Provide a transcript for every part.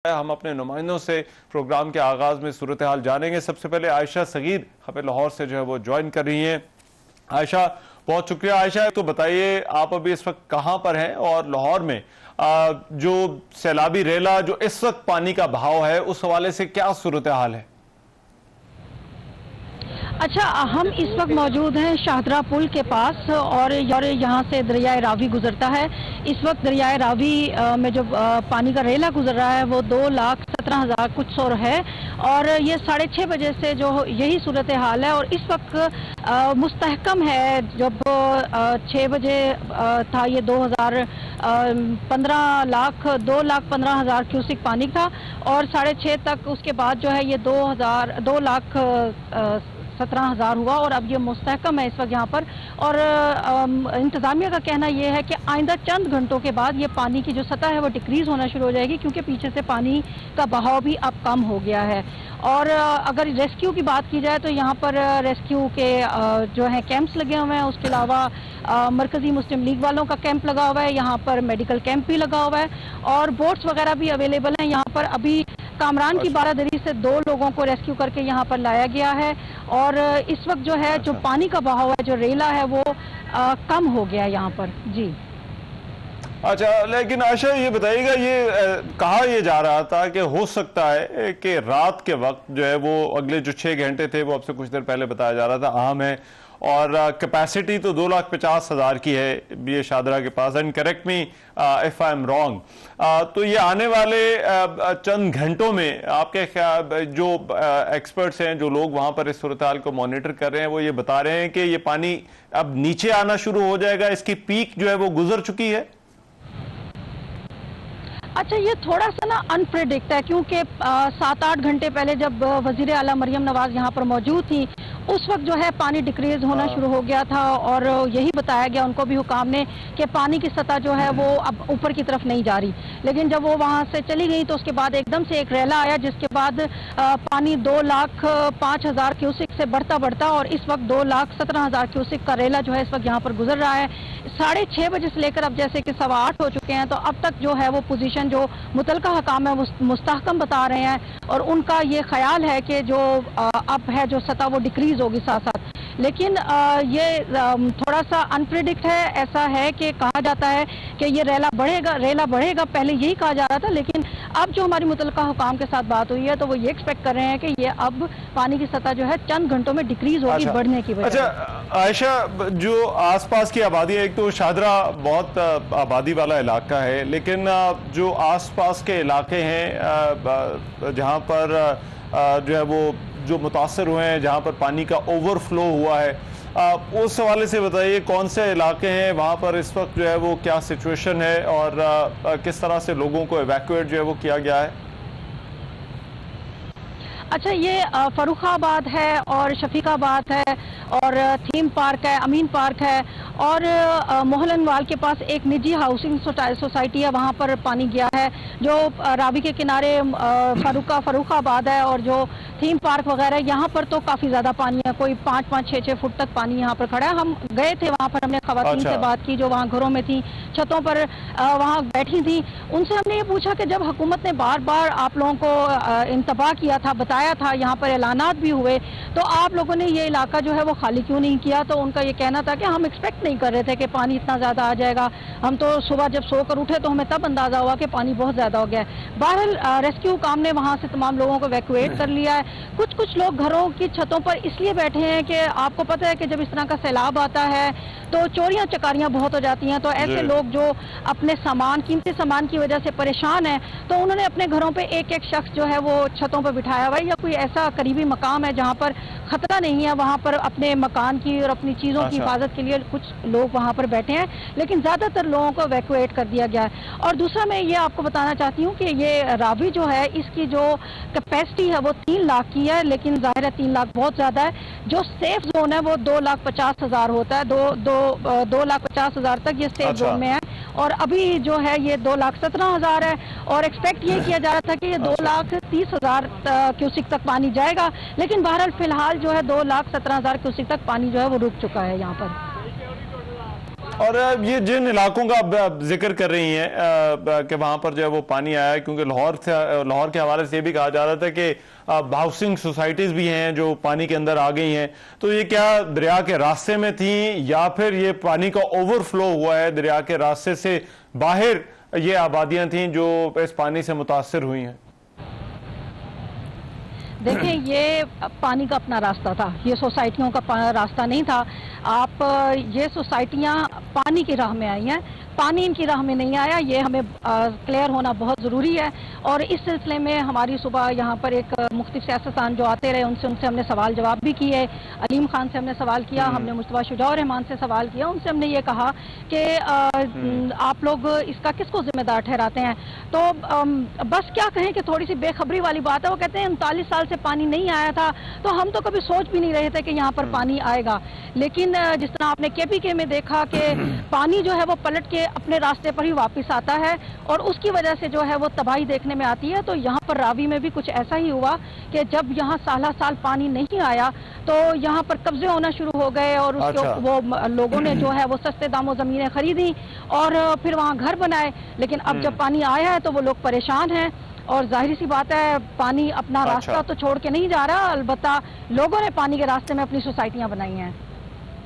हम अपने नुमाइंदों से प्रोग्राम के आगाज में सूरत हाल जानेंगे। सबसे पहले आयशा सगीर हमें लाहौर से जो है वो ज्वाइन कर रही हैं। आयशा, बहुत शुक्रिया। आयशा, तो बताइए आप अभी इस वक्त कहां पर हैं और लाहौर में जो सैलाबी रेला जो इस वक्त पानी का बहाव है उस हवाले से क्या सूरत हाल है? अच्छा, हम इस वक्त मौजूद हैं शाहदरा पुल के पास और यहाँ से दरियाए रावी गुजरता है। इस वक्त दरियाए रावी में जो पानी का रेला गुजर रहा है वो 2,17,000 कुछ सौ है और ये 6:30 बजे से जो यही सूरत हाल है। और इस वक्त मुस्तहकम है, जब 6 बजे था ये 2,15,000 क्यूसिक पानी था और 6:30 तक उसके बाद जो है ये 2,17,000 हुआ और अब ये मुस्तहकम है इस वक्त यहाँ पर। और इंतज़ामिया का कहना यह है कि आइंदा चंद घंटों के बाद ये पानी की जो सतह है वो डिक्रीज़ होना शुरू हो जाएगी, क्योंकि पीछे से पानी का बहाव भी अब कम हो गया है। और अगर रेस्क्यू की बात की जाए तो यहाँ पर रेस्क्यू के जो है कैंप्स लगे हुए हैं। उसके अलावा मरकज़ी मुस्लिम लीग वालों का कैंप लगा हुआ है, यहाँ पर मेडिकल कैंप भी लगा हुआ है और बोट्स वगैरह भी अवेलेबल हैं यहाँ पर। अभी कामरान की बारादरी से 2 लोगों को रेस्क्यू करके यहाँ पर लाया गया है और इस वक्त जो है जो पानी का बहाव है, जो रेला है, वो कम हो गया है यहाँ पर। जी अच्छा, लेकिन आशा ये बताइएगा, ये कहा यह जा रहा था कि हो सकता है कि रात के वक्त जो है वो अगले जो 6 घंटे थे वो आपसे कुछ देर पहले बताया जा रहा था अहम है और कैपेसिटी तो 2,50,000 की है ये शाहदरा के पास। And correct me if I am wrong, तो ये आने वाले चंद घंटों में आपके जो एक्सपर्ट्स हैं, जो लोग वहां पर इस सूरत हाल को मॉनिटर कर रहे हैं, वो ये बता रहे हैं कि ये पानी अब नीचे आना शुरू हो जाएगा, इसकी पीक जो है वो गुजर चुकी है। अच्छा, ये थोड़ा सा ना अनप्रेडिक्ट है, क्योंकि 7-8 घंटे पहले जब वजीर आला मरियम नवाज यहाँ पर मौजूद थी उस वक्त जो है पानी डिक्रीज होना शुरू हो गया था और यही बताया गया उनको भी हुकाम ने कि पानी की सतह जो है वो अब ऊपर की तरफ नहीं जा रही। लेकिन जब वो वहाँ से चली गई तो उसके बाद एकदम से एक रेला आया, जिसके बाद पानी 2,05,000 क्यूसिक से बढ़ता और इस वक्त 2,17,000 क्यूसिक का रेला जो है इस वक्त यहाँ पर गुजर रहा है। 6:30 बजे से लेकर अब जैसे कि 8:15 हो चुके हैं, तो अब तक जो है वो पोजीशन जो मुतलका हकाम है वो मुस्तहकम बता रहे हैं और उनका ये ख्याल है कि जो अब है जो सतह वो डिक्रीज होगी साथ साथ। लेकिन ये थोड़ा सा अनप्रेडिक्ट है। ऐसा है कि कहा जाता है कि ये रेला बढ़ेगा, पहले यही कहा जा रहा था, लेकिन अब जो हमारी मुतलका हुकाम के साथ बात हुई है तो वो ये एक्सपेक्ट कर रहे हैं कि ये अब पानी की सतह जो है चंद घंटों में डिक्रीज होगी बढ़ने की वजह। अच्छा आयशा, जो आसपास की आबादी है, एक तो शाहदरा बहुत आबादी वाला इलाका है, लेकिन जो आसपास के इलाके हैं जहाँ पर जो है वो जो मुतासर हुए हैं, जहाँ पर पानी का ओवरफ्लो हुआ है, उस हवाले से बताइए कौन से इलाके हैं वहाँ पर इस वक्त जो है वो क्या सिचुएशन है और किस तरह से लोगों को एवैक्यूएट जो है वो किया गया है? अच्छा, ये फरुखाबाद है और शफीकाबाद है और थीम पार्क है, अमीन पार्क है और मोहलनवाल के पास एक निजी हाउसिंग सोसाइटी है, वहाँ पर पानी गया है। जो रावी के किनारे फरुखाबाद है और जो थीम पार्क वगैरह, यहाँ पर तो काफ़ी ज़्यादा पानी है, कोई 5-6 फुट तक पानी यहाँ पर खड़ा है। हम गए थे वहाँ पर, हमने खवातीन से बात की जो वहाँ घरों में थी, छतों पर वहाँ बैठी थी। उनसे हमने ये पूछा कि जब हुकूमत ने बार बार आप लोगों को इंतबाह किया था, बताया था, यहाँ पर ऐलानात भी हुए, तो आप लोगों ने ये इलाका जो है वो खाली क्यों नहीं किया? तो उनका ये कहना था कि हम एक्सपेक्ट नहीं कर रहे थे कि पानी इतना ज़्यादा आ जाएगा। हम तो सुबह जब सोकर उठे तो हमें तब अंदाज़ा हुआ कि पानी बहुत ज़्यादा हो गया है। बहरहाल रेस्क्यू काम ने वहाँ से तमाम लोगों को इवैक्यूएट कर लिया है। कुछ लोग घरों की छतों पर इसलिए बैठे हैं कि आपको पता है कि जब इस तरह का सैलाब आता है तो चोरियां चकारियां बहुत हो जाती हैं, तो ऐसे लोग जो अपने कीमती सामान की वजह से परेशान हैं, तो उन्होंने अपने घरों पे एक शख्स जो है वो छतों पर बिठाया हुआ है, या कोई ऐसा करीबी मकाम है जहाँ पर खतरा नहीं है, वहाँ पर अपने मकान की और अपनी चीज़ों की हिफाजत के लिए कुछ लोग वहाँ पर बैठे हैं। लेकिन ज़्यादातर लोगों को इवैक्यूएट कर दिया गया है। और दूसरा मैं ये आपको बताना चाहती हूँ कि ये रावी जो है इसकी जो कैपेसिटी है वो 3 लाख की है, लेकिन जाहिर है 3 लाख बहुत ज़्यादा है। जो सेफ जोन है वो 2,50,000 होता है, 2,50,000 तक ये सेफ जोन में है और अभी जो है ये 2,17,000 है और एक्सपेक्ट ये किया जा रहा था कि ये 2,30,000 क्यूसिक तक पानी जाएगा, लेकिन बहरहाल फिलहाल जो है 2,17,000 क्यूसिक तक पानी जो है वो रुक चुका है यहाँ पर। और ये जिन इलाकों का आप जिक्र कर रही हैं कि वहां पर जो है वो पानी आया है, क्योंकि लाहौर के हवाले से ये भी कहा जा रहा था कि हाउसिंग सोसाइटीज भी हैं जो पानी के अंदर आ गई हैं, तो ये क्या दरिया के रास्ते में थी या फिर ये पानी का ओवरफ्लो हुआ है दरिया के रास्ते से बाहर ये आबादियां थी जो इस पानी से मुतासर हुई हैं? देखिए, ये पानी का अपना रास्ता था, ये सोसाइटियों का रास्ता नहीं था। आप ये सोसाइटियां पानी की राह में आई हैं, पानी इनकी राह में नहीं आया, ये हमें क्लियर होना बहुत ज़रूरी है। और इस सिलसिले में हमारी सुबह यहाँ पर एक मुख्तलिफ सियासतदान जो आते रहे उनसे हमने सवाल जवाब भी किए। अलीम खान से हमने सवाल किया, हमने मुस्तफा शुजा रहमान से सवाल किया, उनसे हमने ये कहा कि आप लोग इसका किसको जिम्मेदार ठहराते हैं? तो बस क्या कहें कि थोड़ी सी बेखबरी वाली बात है। वो कहते हैं 39 साल से पानी नहीं आया था, तो हम तो कभी सोच भी नहीं रहे थे कि यहाँ पर पानी आएगा। लेकिन जिस तरह आपने KPK में देखा कि पानी जो है वो पलट के अपने रास्ते पर ही वापस आता है और उसकी वजह से जो है वो तबाही देखने में आती है, तो यहाँ पर रावी में भी कुछ ऐसा ही हुआ कि जब यहाँ साल पानी नहीं आया तो यहाँ पर कब्जे होना शुरू हो गए और वो लोगों ने जो है वो सस्ते दामों जमीनें खरीदी और फिर वहाँ घर बनाए। लेकिन अब जब पानी आया है तो वो लोग परेशान हैं और जाहिर सी बात है पानी अपना रास्ता तो छोड़ के नहीं जा रहा, अलबत्ता लोगों ने पानी के रास्ते में अपनी सोसाइटियां बनाई हैं।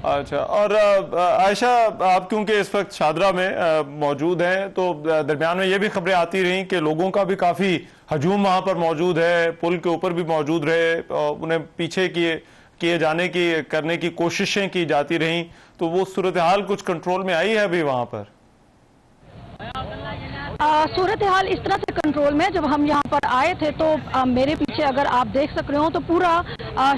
अच्छा, और आयशा, आप क्योंकि इस वक्त शादरा में मौजूद हैं तो दरमियान में ये भी खबरें आती रहीं कि लोगों का भी काफ़ी हजूम वहाँ पर मौजूद है, पुल के ऊपर भी मौजूद रहे, उन्हें पीछे किए जाने की करने की कोशिशें की जाती रहीं, तो वो सूरत हाल कुछ कंट्रोल में आई है अभी वहाँ पर? सूरत हाल इस तरह से कंट्रोल में, जब हम यहाँ पर आए थे तो मेरे पीछे अगर आप देख सक रहे हो तो पूरा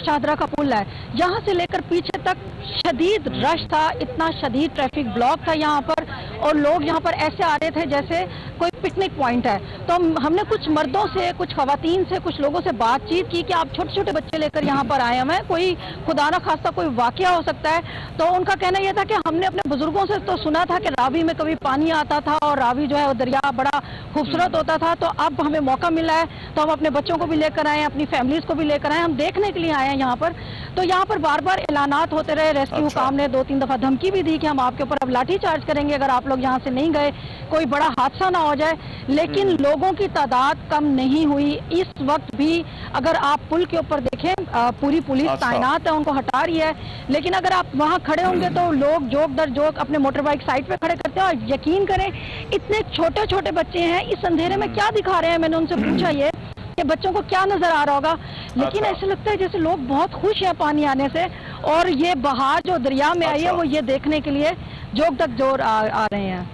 शादरा का पुल है, यहाँ से लेकर पीछे तक शदीद रश था, इतना शदीद ट्रैफिक ब्लॉक था यहाँ पर और लोग यहाँ पर ऐसे आ रहे थे जैसे कोई पिकनिक पॉइंट है। तो हमने कुछ मर्दों से, कुछ खवातीन से, कुछ लोगों से बातचीत की कि आप छोटे छोटे बच्चे लेकर यहाँ पर आए हैं, कोई खुदा ना खास्ता कोई वाकया हो सकता है। तो उनका कहना यह था कि हमने अपने बुजुर्गों से तो सुना था कि रावी में कभी पानी आता था और रावी जो है वो दरिया बड़ा खूबसूरत होता था, तो अब हमें मौका मिला है तो हम अपने बच्चों को भी लेकर आए, अपनी फैमिलीज को भी लेकर आए, हम देखने के लिए आए हैं यहाँ पर। तो यहाँ पर बार बार ऐलानात होते रहे, रेस्क्यू हुकाम ने 2-3 दफा धमकी भी दी कि हम आपके ऊपर अब लाठी चार्ज करेंगे अगर आप लोग यहाँ से नहीं गए, कोई बड़ा हादसा ना हो जाए। लेकिन लोगों की तादाद कम नहीं हुई। इस वक्त भी अगर आप पुल के ऊपर देखें, पूरी पुलिस तैनात है, उनको हटा रही है, लेकिन अगर आप वहाँ खड़े होंगे तो लोग जोक दर जोक अपने मोटर बाइक साइड पे खड़े करते हैं। और यकीन करें, इतने छोटे छोटे बच्चे हैं, इस अंधेरे में क्या दिखा रहे हैं? मैंने उनसे पूछा ये कि बच्चों को क्या नजर आ रहा होगा, लेकिन ऐसा लगता है जैसे लोग बहुत खुश हैं पानी आने से और ये बहार जो दरिया में आई है वो ये देखने के लिए जोक तक जोर आ रहे हैं।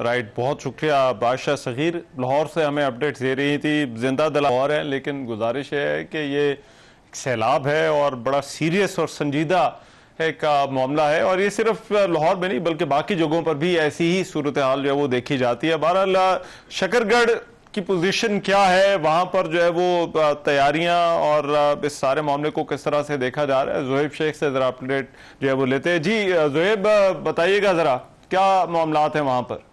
राइट, बहुत शुक्रिया बादशाह सगीर, लाहौर से हमें अपडेट्स दे रही थी। जिंदा दिल लाहौर है, लेकिन गुजारिश है कि ये सैलाब है और बड़ा सीरियस और संजीदा एक मामला है और ये सिर्फ लाहौर में नहीं बल्कि बाकी जगहों पर भी ऐसी ही सूरत हाल जो है वो देखी जाती है। बहरहाल शकरगढ़ की पोजीशन क्या है, वहां पर जो है वो तैयारियां और इस सारे मामले को किस तरह से देखा जा रहा है, ज़ोहेब शेख से जरा अपडेट जो है वो लेते हैं। जी ज़ोहेब, बताइएगा जरा क्या मामलात हैं वहां पर?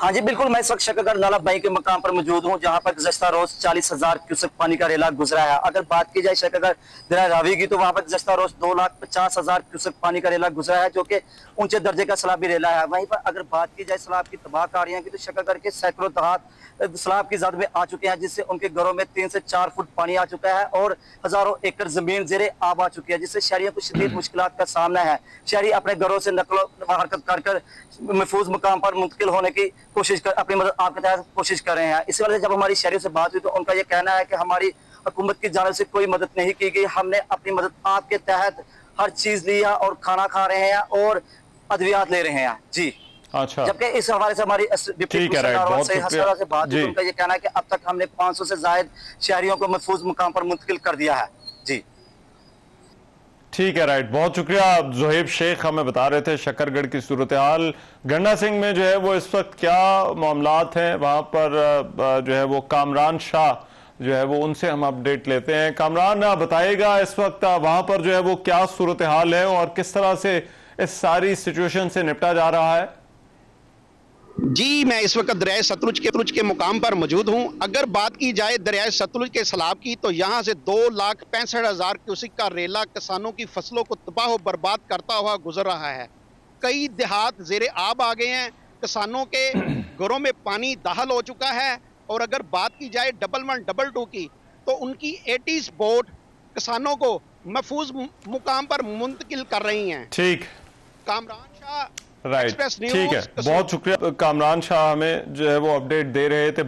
हाँ जी बिल्कुल, मैं इस वक्त शकरगढ़ नाला बाई के मकाम पर मौजूद हूँ जहाँ पर गुज़श्ता रोज 40,000 क्यूसेक पानी का रेला गुजरा है। अगर बात की जाए शकरगढ़ दरिया रावी की तो वहाँ पर गुज़श्ता रोज 2,50,000 क्यूसेक पानी का रेला गुजरा है, जो कि ऊंचे दर्जे का सैलाबी रेला है। वहीं पर अगर बात की जाए सैलाब की तबाहकारियों की तो शकरगढ़ के सैकड़ों दहात सैलाब की जद में आ चुके हैं, जिससे उनके घरों में 3 से 4 फुट पानी आ चुका है और हजारों एकड़ जमीन ज़ेरे आब आ चुकी है, जिससे शहरियों को शदीद मुश्किलात का सामना है। शहरी अपने घरों से नकलो हरकत कर महफूज मुकाम पर मुंतकिल होने की कोशिश कर अपनी मदद आपके तहत कोशिश कर रहे हैं। इसी वजह से जब हमारी शहरियों से बात हुई तो उनका यह कहना है कि हमारी हुकूमत की जानिब से कोई मदद नहीं की गई, हमने अपनी मदद आपके तहत हर चीज लिया और खाना खा रहे हैं और अद्वियात ले रहे हैं। जी अच्छा, जबकि इस हवाले से हमारी डिप्टी कमिश्नर से बात हुई, उनका यह कहना है कि अब तक हमने 500 से ज्यादा शहरियों को महफूज मुकाम पर मुंतकिल कर दिया है। जी ठीक है, राइट, बहुत शुक्रिया ज़ोहेब शेख हमें बता रहे थे शकरगढ़ की सूरत हाल। गन्ना सिंह में जो है वो इस वक्त क्या मामलात हैं वहाँ पर, जो है वो कामरान शाह जो है वो उनसे हम अपडेट लेते हैं। कामरान, बताइएगा इस वक्त वहाँ पर जो है वो क्या सूरत हाल है और किस तरह से इस सारी सिचुएशन से निपटा जा रहा है? जी, मैं इस वक्त दरियाए सतलुज के मुकाम पर मौजूद हूँ। अगर बात की जाए दरियाए सतलुज के सैलाब की, तो यहाँ से 2,65,000 क्यूसेक का रेला किसानों की फसलों को तबाह व बर्बाद करता हुआ गुजर रहा है। कई देहात जेरे आब आ गए हैं, किसानों के घरों में पानी दाखिल हो चुका है। और अगर बात की जाए 11 22 की, तो उनकी 80 बोट किसानों को महफूज मुकाम पर मुंतकिल कर रही हैं। ठीक, Kamran Shah, right, express news, ठीक है, बहुत शुक्रिया। कामरान शाह हमें जो है वो अपडेट दे रहे थे।